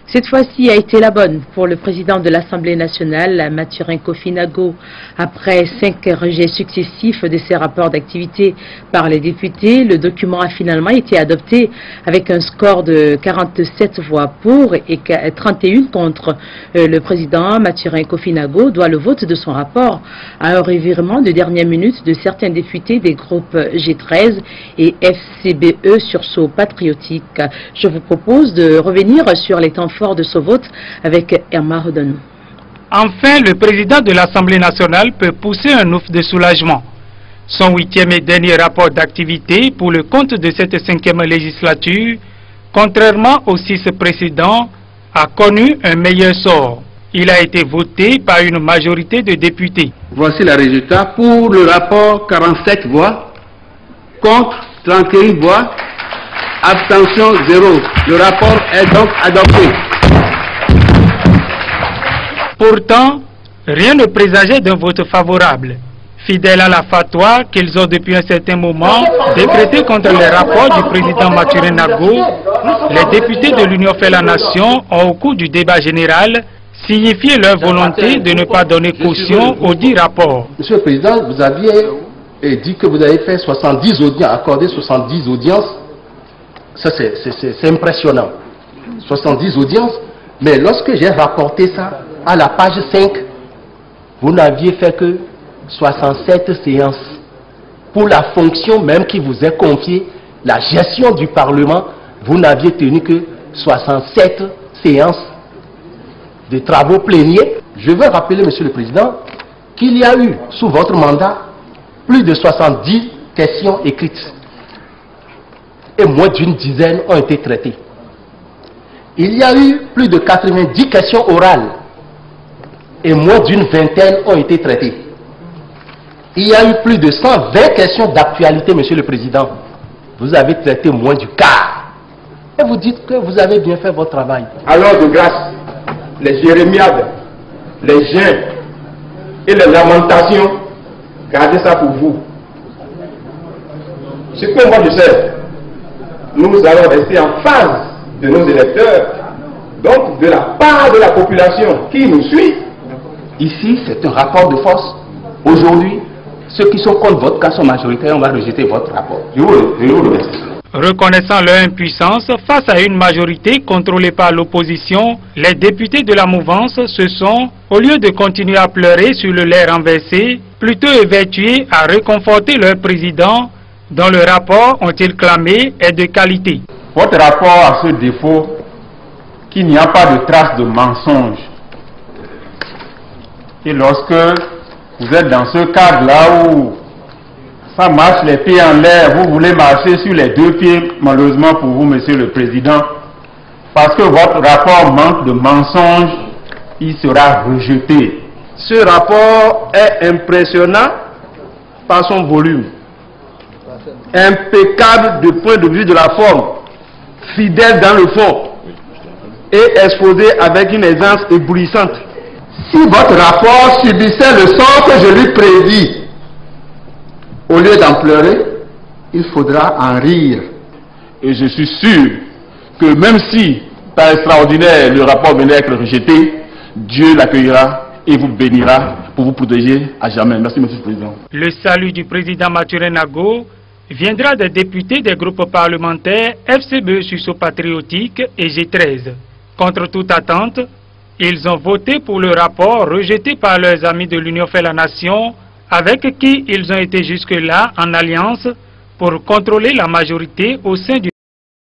Cette fois-ci a été la bonne pour le président de l'Assemblée nationale, Mathurin Kofi-Nago. Après 5 rejets successifs de ses rapports d'activité par les députés, le document a finalement été adopté avec un score de 47 voix pour et 31 contre. Le président Mathurin Kofi-Nago doit le vote de son rapport à un revirement de dernière minute de certains députés des groupes G13 et FCBE sursaut patriotique. Je vous propose de revenir sur les temps forts de ce vote avec Irma Rodon. Enfin, le président de l'Assemblée nationale peut pousser un ouf de soulagement. Son 8e et dernier rapport d'activité pour le compte de cette 5e législature, contrairement aux 6 précédents, a connu un meilleur sort. Il a été voté par une majorité de députés. Voici le résultat. Pour le rapport, 47 voix, contre 31 voix, abstention 0. Le rapport est donc adopté. Pourtant, rien ne présageait d'un vote favorable. Fidèles à la fatwa qu'ils ont depuis un certain moment décrété contre les rapports du président Mathurin Nago, les députés de l'Union fait la nation ont au cours du débat général signifié leur volonté de ne pas donner caution aux 10 rapports. Monsieur le Président, vous aviez dit que vous avez fait 70 audiences, accordé 70 audiences. Ça, c'est impressionnant. 70 audiences. Mais lorsque j'ai rapporté ça à la page 5, vous n'aviez fait que 67 séances. Pour la fonction même qui vous est confiée, la gestion du Parlement, vous n'aviez tenu que 67 séances de travaux pléniers. Je veux rappeler, Monsieur le Président, qu'il y a eu, sous votre mandat, plus de 70 questions écrites. Et moins d'une dizaine ont été traitées. Il y a eu plus de 90 questions orales et moins d'une vingtaine ont été traitées. Il y a eu plus de 120 questions d'actualité, Monsieur le Président. Vous avez traité moins du quart. Et vous dites que vous avez bien fait votre travail. Alors de grâce, les jérémiades, les jeûnes et les lamentations, gardez ça pour vous. Ce que moi je sais, nous allons rester en phase de nos électeurs, donc de la part de la population qui nous suit. Ici, c'est un rapport de force. Aujourd'hui, ceux qui sont contre votre cas sont majoritaires, on va rejeter votre rapport. Je vous remercie. Reconnaissant leur impuissance face à une majorité contrôlée par l'opposition, les députés de la mouvance se sont, au lieu de continuer à pleurer sur le lait renversé, plutôt évertués à réconforter leur président, dont le rapport, ont-ils clamé, est de qualité. Votre rapport a ce défaut qu'il n'y a pas de trace de mensonge. Et lorsque vous êtes dans ce cadre-là où ça marche les pieds en l'air, vous voulez marcher sur les 2 pieds, malheureusement pour vous, Monsieur le Président, parce que votre rapport manque de mensonge, il sera rejeté. Ce rapport est impressionnant par son volume, impeccable du point de vue de la forme, fidèle dans le fond et exposé avec une aisance éblouissante. Si votre rapport subissait le sort que je lui prédis, au lieu d'en pleurer, il faudra en rire. Et je suis sûr que même si, par extraordinaire, le rapport venait à être rejeté, Dieu l'accueillera et vous bénira pour vous protéger à jamais. Merci, Monsieur le Président. Le salut du président Mathurin Nago viendra des députés des groupes parlementaires FCBE sursaut patriotique et G13. Contre toute attente, ils ont voté pour le rapport rejeté par leurs amis de l'Union fait la nation, avec qui ils ont été jusque-là en alliance pour contrôler la majorité au sein du